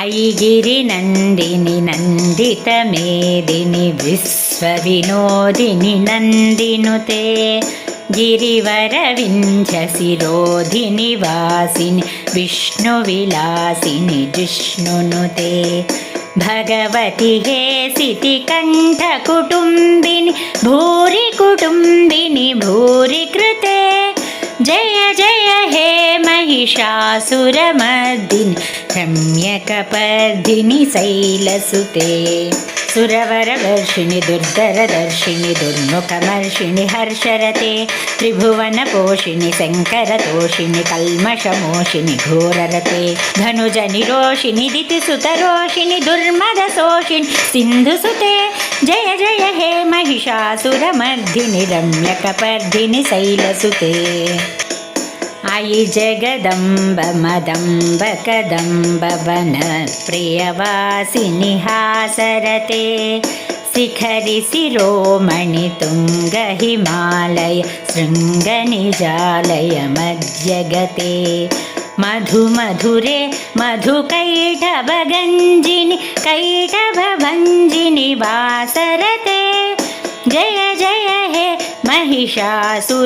ऐगिरिनन्दिनि नन्दितमेदिनि विश्वविनोदिनि नन्दिनुते गिरिवरविन्ध्यशिरोधिनि वासिनि विष्णुविलासिनि जिष्णुनुते भगवति हे सितिकण्ठकुटुम्बिनि भूरि कुटुम्बिनि भूरि कृते जय जय हे महिषासुरमर्दिनि रम्यकपर्दिनि शैलसुते सुरवरवर्षिणि दुर्धरदर्शिनि दुर्मुखमर्षिणि हर्षरते त्रिभुवनपोषिणि शङ्करतोषिणि कल्मषमोषिणि घोररते धनुजनिरोषिणि दितिसुतरोषिणि दुर्मदशोषिणि सिन्धुसुते जय जय हे महिषासुरमर्दिनि रम्यकपर्दिनि शैलसुते अयि जगदम्ब मदम्ब कदम्ब वनप्रियवासिनि हासरते शिखरि शिरोमणि तुङ्ग हिमालय शृङ्गनिजालय मध्यगते मधुमधुरे मधुकैटभगञ्जिनि कैटभभञ्जिनि वासरते जय जय हे महिषासुरमर्दिनि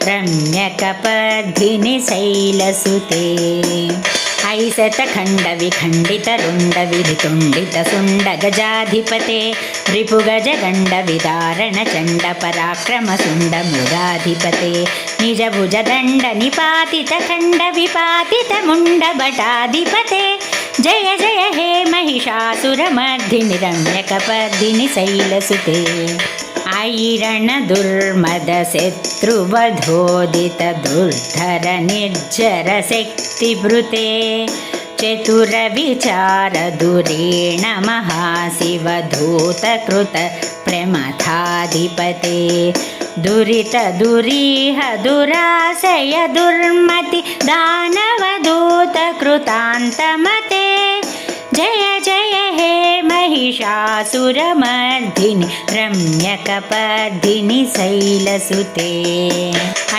रम्यकपर्दिनि शैलसुते ऐसतखण्डविखण्डितरुण्डविधितुण्डितसुण्डगजाधिपते रिपुगजगण्डविदारणचण्डपराक्रमसुण्डमृगाधिपते निजभुजदण्डनिपातितखण्डविपातितमुण्डभटाधिपते जय जय हे महिषासुरमर्दिनि रम्यकपर्दिनि शैलसुते ऐरणदुर्मदशत्रुवधोदितदुर्धर निर्जरशक्तिभृते चतुरविचारदुरेण महाशिवधूतकृत प्रमथाधिपते दुरितदुरीह दुराशय दुर्मति दानवदूतकृतान्तमते जय जय हे महिषासुरमर्दिनि रम्यकपर्दिनि शैलसुते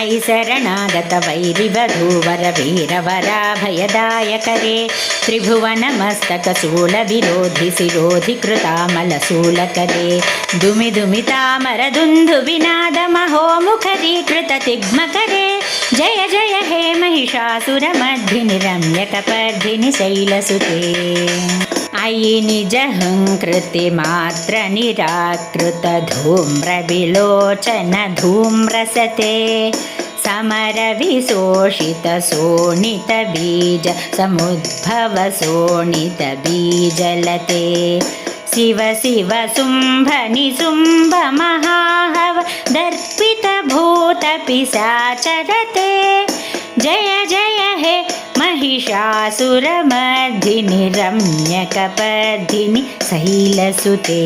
ऐशरणागत वैरिवधूवर वीरवराभयदायकरे त्रिभुवनमस्तकशूलविरोधि शिरोधि कृतामलशूलकरे दुमिदुमितामरदुन्दुविनादमहोमुखरीकृततिग्मकरे जय जय हे महिषासुरमर्दिनि रम्यकपर्दिनि शैलसुते अयि निजहङ्कृतिमात्र निराकृतधूम्रविलोचन धूम्रसते समरविशोषितशोणितबीज समुद्भवशोणितबीजलते शिव शिव शुम्भ निशुम्भ महाहव दर्पितभूतपिशाचरते जय जय हे महिषासुरमर्दिनि रम्यकपर्दिनि शैलसुते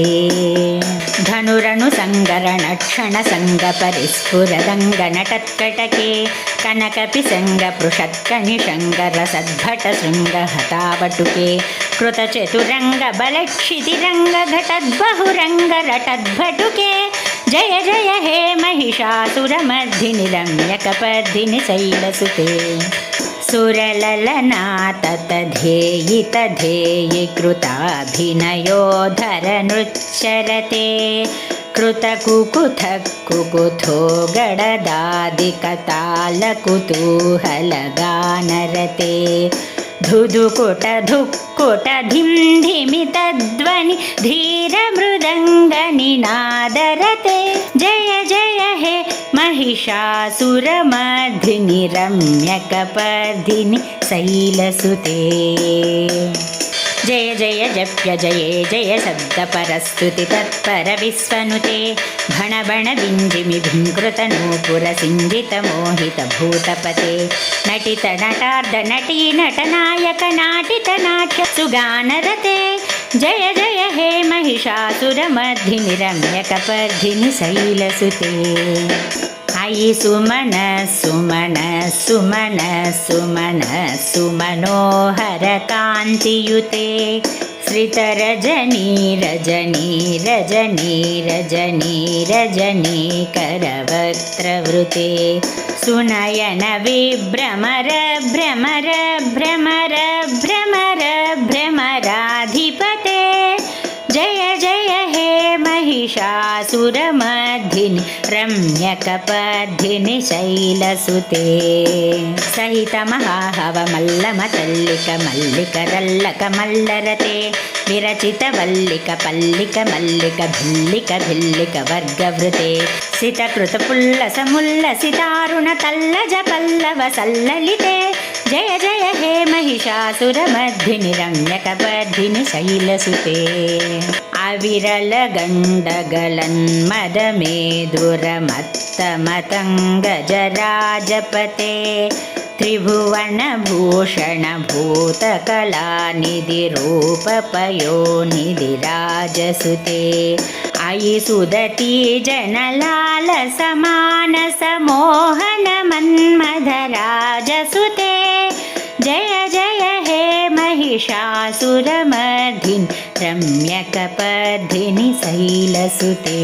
धनुरनुसङ्गरणक्षणसङ्गपरिस्फुरदङ्गनटत्कटके कनकपिशङ्गपृषत्कनिशङ्गरसद्भटशृङ्गहतावटुके कृतचतुरङ्गबलक्षितिरङ्गघटद्बहुरङ्गरटद्भटुके जय जय हे महिषासुरमर्दिनि रम्यकपर्दिनि शैलसुते सुरललनाततधेयि कृताभिनयोधरनृच्चरते कृतकुकुथकुकुथो गडदादिकतालकुतूहलगानरते धुधुकुटधुक्कुटधिं धिमितध्वनि धीरमृदङ्गनिनादरते जय जय हे महिषासुरमर्दिनि रम्यकपर्दिनि शैलसुते जय जय जप्य जये जय शब्दपरस्तुति तत्पर विश्वनुते भण बण विञ्जिमि भिङ्कृतनूपुरसिञ्जितमोहितभूतपते नटित नटार्ध नटी नटनायक नाटितनाट्य सुगानरते जय जय हे महिषासुरमर्दिनि रम्यकपर्दिनि शैलसुते अयि सुमन सुमन सुमन सुमन सुमनोहर कान्तियुते श्रितरजनी रजनी रजनी रजनी रजनी करवक्त्रवृते सुनयन विभ्रमर भ्रमर भ्रमर भ्रमर महिषासुरमर्धिनि रम्यकपर्धिनि शैलसुते सहितमहाहवमल्लमतल्लिकमल्लिकरल्लकमल्लरते विरचितवल्लिकपल्लिकमल्लिकभिल्लिकवर्गवृते सितकृतपुल्लसमुल्लसितारुणतल्लजपल्लवसल्ललिते जय जय हे महिषासुरमर्धिनि रम्यकपर्धिनि शैलसुते अविरलगण्डगलन्मदमेदुरमत्तमतङ्गजराजपते त्रिभुवनभूषणभूतकलानिधिरूपपयोनिधिराजसुते अयि सुदती जनलालसमानसमोहनमन्मथराजसुते जय जय हे महिषासुरमर्धिनि रम्यकपर्धिनि शैलसुते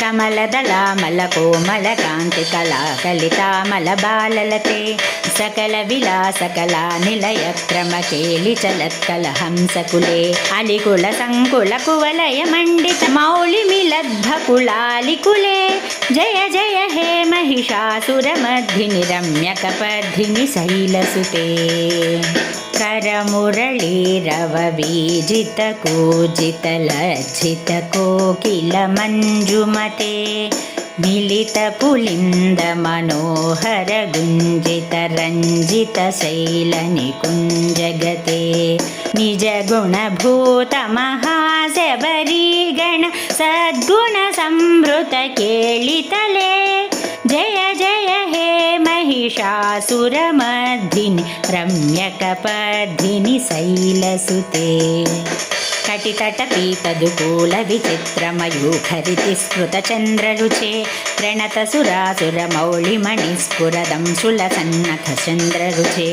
कमलदलामलकोमलकान्तिकलाकलितामलबाललते सकलविलासकलानिलयक्रमकेलिचलत्कलहंसकुले अलिकुलसङ्कुलकुवलयमण्डितमौलिमिलद्भकुलालिकुले जय जय हे महिषासुरमर्धिनि रम्यकपर्धिनि शैलसुते करमुरळीरववीजितकूजितलज्जितकोकिलमञ्जुमते मिलितपुलिन्दमनोहरगुञ्जितरञ्जितशैलनिकुञ्जगते निजगुणभूतमहाशबरीगण सद्गुणसंभृतकेलितले जय जय हे महिषासुरमर्धिनि रम्यकपर्धिनि शैलसुते कटितटपीतदुकूलविचित्रमयूखरितिस्फुटचन्द्ररुचे प्रणतसुरासुरमौलिमणिस्फुरदं सुलसन्नथचन्द्ररुचे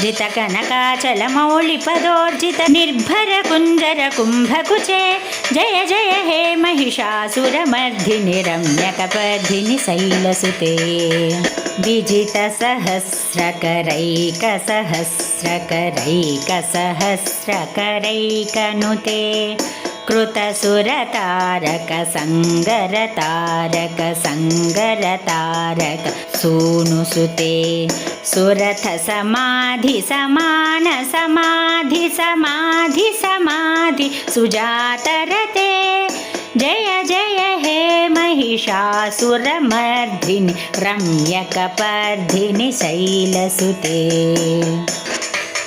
जितकनकाचलमौलिपदोर्जितनिर्भरकुञ्जरकुम्भकुचे जय जय हे महिषासुरमर्धिनि रम्यकपर्धिनि शैलसुते विजितसहस्रकरैकसहस्रकरैकसहस्रकरैकनुते कृतसुरतारकसङ्गरतारकसङ्गरतारक सूनुसुते सुरथसमाधिसमानसमाधिसमाधिसमाधि सुजातरते जय जय हे महिषासुरमर्धिनि रम्यकपर्धिनि शैलसुते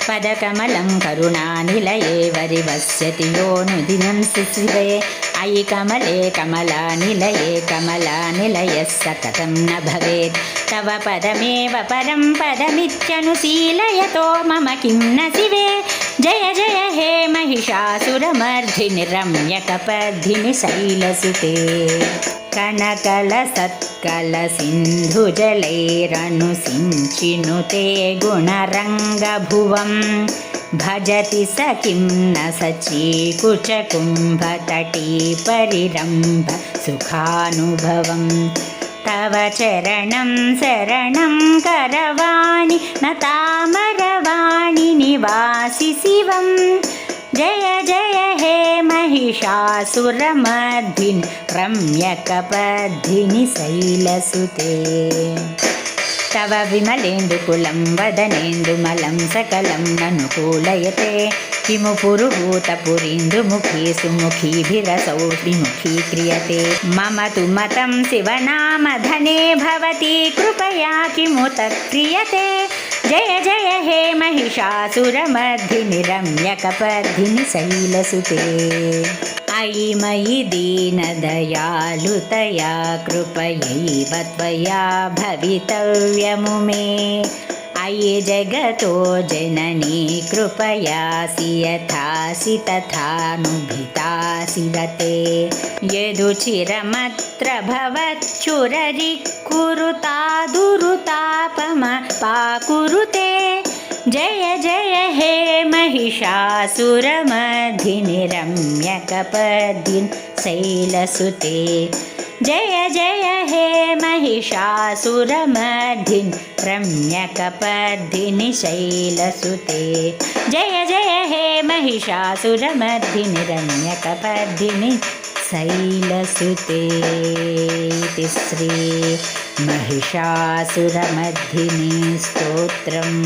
पदकमलं करुणानिलये वरिवस्यति योनुदिनं शिशिरे अयि कमले कमलानिलये कमलानिलयः सततं न भवेत् तव पदमेव परं पदमित्यनुशीलयतो मम किं न शिवे जय जय हे महिषासुरमर्धिनि रम्यकपर्धिनि शैलसुते कनकलसत्कलसिन्धुजलैरनुसिञ्चिनुते गुणरङ्गभुवं भजति स किं न सचीकुचकुम्भतटीपरिरम्भ सुखानुभवं तव चरणं शरणं करवाणि न तामरवाणि निवासि शिवं जय जय हे महिषासुरमर्धिनि रम्यकपर्धिनि शैलसुते तव विमलेन्दुकुलं वदनेन्दुमलं सकलं ननुकूलयते किमु पुरुहूतपुरीन्दुमुखी सुमुखीभिरसौ विमुखी क्रियते मम तु मतं शिवनामधने भवति कृपया किमुत क्रियते जय जय हे महिषासुरमर्धिनि रम्यकपर्धिनि शैलसुते अयि मयि दीनदयालुतया कृपयैव त्वया भवितव्यमुमे अयि जगतो जननी कृपयासि यथासि तथानुभितासि रते यदुचिरमत्र भवच्छुररिकुरुतादुरुतापमपाकुरुते जय जय हे महिषासुरमर्धिनि रम्यकपर्धिनि शैलसुते जय जय हे महिषासुरमर्धिनि रम्यकपर्धिनि शैलसुते जय जय हे महिषासुरमर्दिनि रम्यकपर्दिनि शैलसुते इति श्री महिषासुरमर्दिनी स्तोत्रम्।